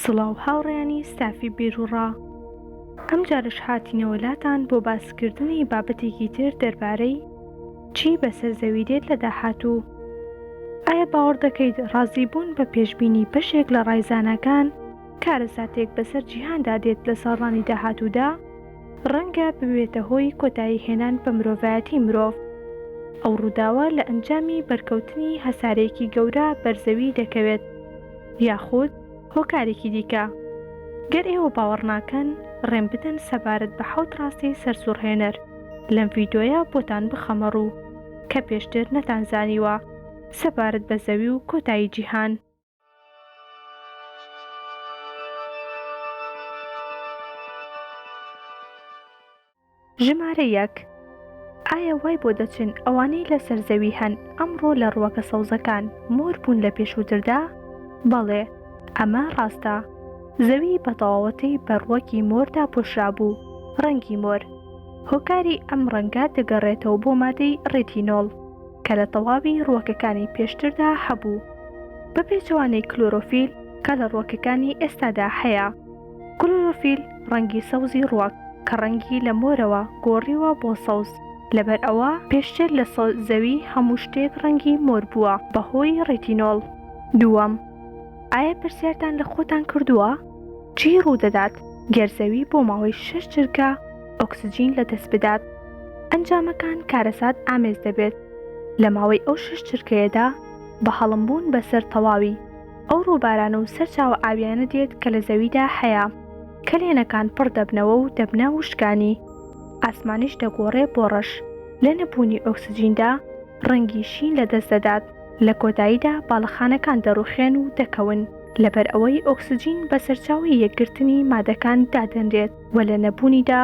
سڵاو هاوڕێیانی ستافی بیرروڕا. ئەم جارش هاتینەوەلاتان بۆ باسکردنی بابەتێکی تر دەربارەی چی بەسەر زەوی دێت لە داهاتوو. ئایا باوەڕ دەکەیت ڕازیبوون بە پێشبینی بەشێک لە ڕایزانەکان کارەساتێک بەسەر جیهاندا دێت لە ساڵانی داهاتوودا ڕەنگە ببێتە هۆی کۆتایی هێنان بە مرۆڤایەتی مرۆڤ. ئەو ڕووداوە لە ئەنجامی بەرکەوتنی هەسارەیەکی گەورە بەرزەوی دەکەوێت یاخود هۆکارێکی دیکە. گەر ئێوە باوەڕ ناکەن ڕێم بدەن سەبارەت بە 7 ڕاستی سەرسوڕهێنەر لەم ڤیدۆیە بۆتان بخەمە ڕوو کە پێشتر نەتانزانیوە سەبارەت بە زەوی و کۆتایی جیهان. ژمارە 1. ئایا وای بۆ دەچن ئەوانەی لە سەرزەوی هەن ئەمڕۆ لە ڕووەکە سەوزەکان مۆر بوون لە پێشووتردا؟ بەڵێ، ئەمە ڕاستە. زەوی بە تەواوەتی بە ڕووەکی مۆردا پۆشرا بوو. ڕەنگی مۆر هۆکاری ئەم ڕەنگە دەگەڕێتەوە بۆ مادەی ڕێتینۆڵ کە لە تەواوی ڕووەکەکانی پێشتردا هەبوو بە پێچەوانەی کلۆرۆفیل کە لە ڕووەکەکانی ئێستادا هەیە. کلۆرۆفیل ڕەنگی سەوزی ڕووەک کە ڕەنگی لە مۆرەوە گۆڕیوە بۆ سەوز. لەبەر ئەوە پێشتر لە زەوی هەموو شتێک ڕەنگی مۆر بووە بەهۆی ڕێتینۆڵ. 2. ئایا پرسیارتان لە خۆتان کردووە چی ڕوودەدات گەرزەوی بۆ ماوەی 6 چرکە ئۆکسجین لەدەست بدات؟ ئەنجامەکان کارەسات ئامێز دەبێت. لە ماوەی ئەو 6 چرکەیەدا بە هەڵمبوون بەسەر تەواوی ئەو ڕووبارانە و سەرچاوە ئاویانە دێت کە لە زەویدا هەیە. کەلێنەکان پڕ دەبنەوە و دەبنە وشکانی. ئاسمانیش دەگۆڕێ بۆ ڕەش. لە نەبوونی ئۆکسجیندا ڕەنگی شین لەدەست دەدات. لە کۆتاییدا باڵەخانەکان دەڕوخێن و دەکەون لەبەر ئەوەی ئۆکسجین بە سەرچاوی یەکگرتنی مادەکان دادەنرێت و لە نەبوونیدا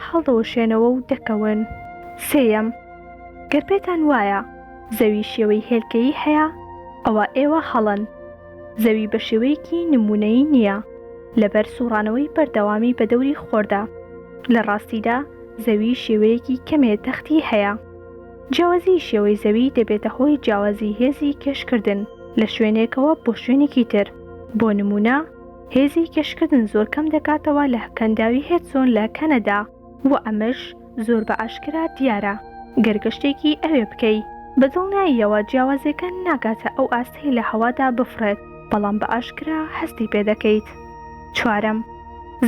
هەڵدەوەشێنەوە و دەکەون. 3. گەر پێتان وایە زەوی شێوەی هێلکەیی هەیە ئەوە ئێوە هەڵن. زەوی بە شێوەیەکی نمونەیی نییە لەبەر سوڕانەوەی بەردەوامی بە دەوری خۆردا. لە ڕاستیدا زەوی شێوەیەکی کەمێ تەختی هەیە. جیاوازی شێوەی زەوی دەبێتە هۆی جیاوازی هێزی کێشکردن لە شوێنێکەوە بۆ شوێنێکی تر. بۆ نمونە هێزی کێشکردن زۆر کەم دەکاتەوە لە کەنداوی هێدسۆن لە کەنەدا و ئەمەش زۆر بە ئاشکرا دیارە. گەرگەشتێکی ئەوێ بکەی بەدڵنیاییەوە جیاوازەکە ناگاتە ئەو ئاستەی لە هەوادا بفرێت بەڵام بە ئاشکرا هەستی پێ دەکەیت. 4.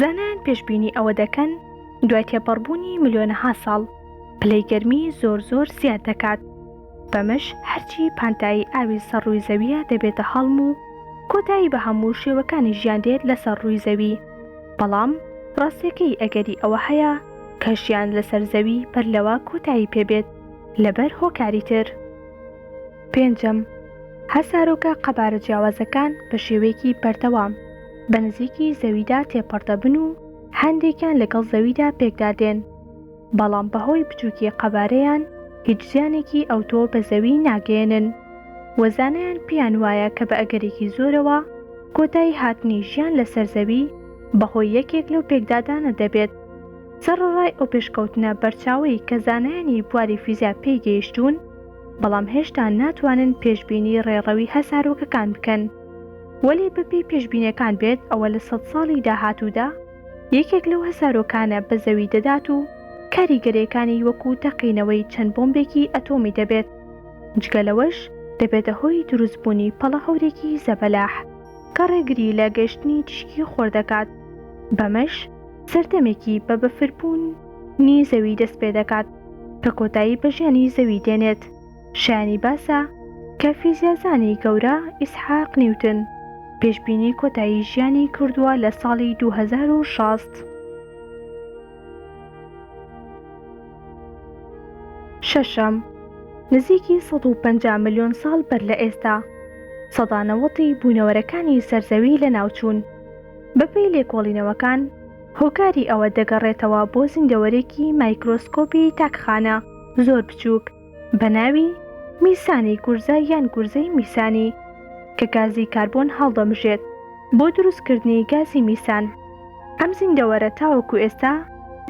زانایان پێشبینی ئەوە دەکەن دوای تێپەڕبوونی ملیۆنەها ساڵ پلەی گەرمی زۆر زیاد دەکات. بەمەش هەرچی پانتایی ئاوی سەر ڕووی زەویە دەبێتە هەڵم و کۆتایی بە هەموو شێوەکانی ژیان دێت لەسەر ڕووی زەوی. بەڵام ڕاستیەکەی ئەگەری ئەوە هەیە کە ژیان لەسەر زەوی بەرلەوە کۆتایی پێبێت لەبەر هۆکاری تر. 5. هەسارۆکە قەبارە جیاوازەکان بە شێوەیەکی بەردەوام بە نزیکی زەویدا تێپەڕدەبن و هەندێکیان لەگەڵ زەویدا پێکدادێن. بەڵام بەهۆی بچووکی قەبارەیان هیچ زیانێکی ئەوتۆ بە زەوی ناگەێنن. وەزانەیان پیان وایە کە بە ئەگەرێکی زۆرەوە کۆتایی هاتنی ژیان لەسەر زەوی بەهۆی یەکێک لەو پێکدادانە دەبێت. سەرڕای ئەو پێشکەوتنە بەرچاوی کە زانایانی بواری فیزیا پێی گەیشتوون بەڵام هێشتا ناتوانن پێشبینی ڕێڕەوی هەسارۆکەکان بکەن. وەلی بەپێی پێشبینیەکان بێت ئەوە لە 100 ساڵی داهاتوودا یەکێک لەو هەسارۆکانە بە زەوی دەدات و کاریگەریەکانی وەکو تەقینەوەی چەند بۆمبێکی ئەتۆمی دەبێت. جگەلەوەش دەبێتە هۆی دروستبوونی پەڵە هەورێکی زەبەلاح کە ڕێگری لە گەشتنی تشکی خۆر دەکات. بەمەش سەردەمێکی بە بەفربوونی زەوی دەست پێ دەکات کە کۆتایی بە ژیانی زەوی دێنێت. شایانی باسە کە فیزیازانی گەورە ئیسحاق نیوتن پێشبینی کۆتایی ژیانی کردووە لە ساڵی 2060. 6. نزیکی 150 ملیۆن ساڵ بەر لە ئێستا سەدانەوەتی بوونەوەرەکانی سەرزەوی لە ناوچوون. بەپێی لێکۆڵینەوەکان هۆکاری ئەوە دەگەڕێتەوە بۆ زیندەوەرێکی مایکرۆسکۆپی تاکخانە زۆر بچووک بە ناوی میسانی گورزە یان گورزەی میسانی کە گازی کاربۆن هەڵدەمژێت بۆ دروستکردنی گازی میسان. ئەم زیندەوەرە تاوەکو ئێستا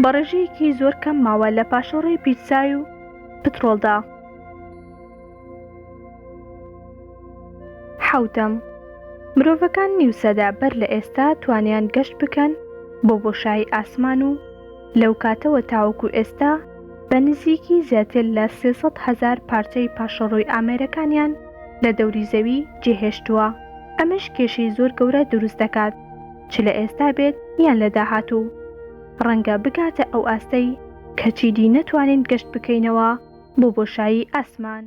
بە ڕێژەیەکی زۆر کەم ماوە لە پاشۆڕەی پیتزای و پترۆڵدا. 7. مرۆڤەکان نیوسەدا بەر لە ئێستا توانیان گەشت بکەن بۆ بۆشایی ئاسمان و لەو کاتەوە تاوەکو ئێستا بە نزیکی زیاتر لە 300,000 پارچەی پاشەڕۆی ئامێرەکانیان لە دەوری زەوی جێهێشتووە. ئەمەش کێشەی زۆر گەورە دروست دەکات، چ لە ئێستا بێت یان لە داهاتوو. ڕەنگە بگاتە ئەو ئاستەی کە چیدی نەتوانین گەشت بکەینەوە بۆ بۆشایی ئاسمان.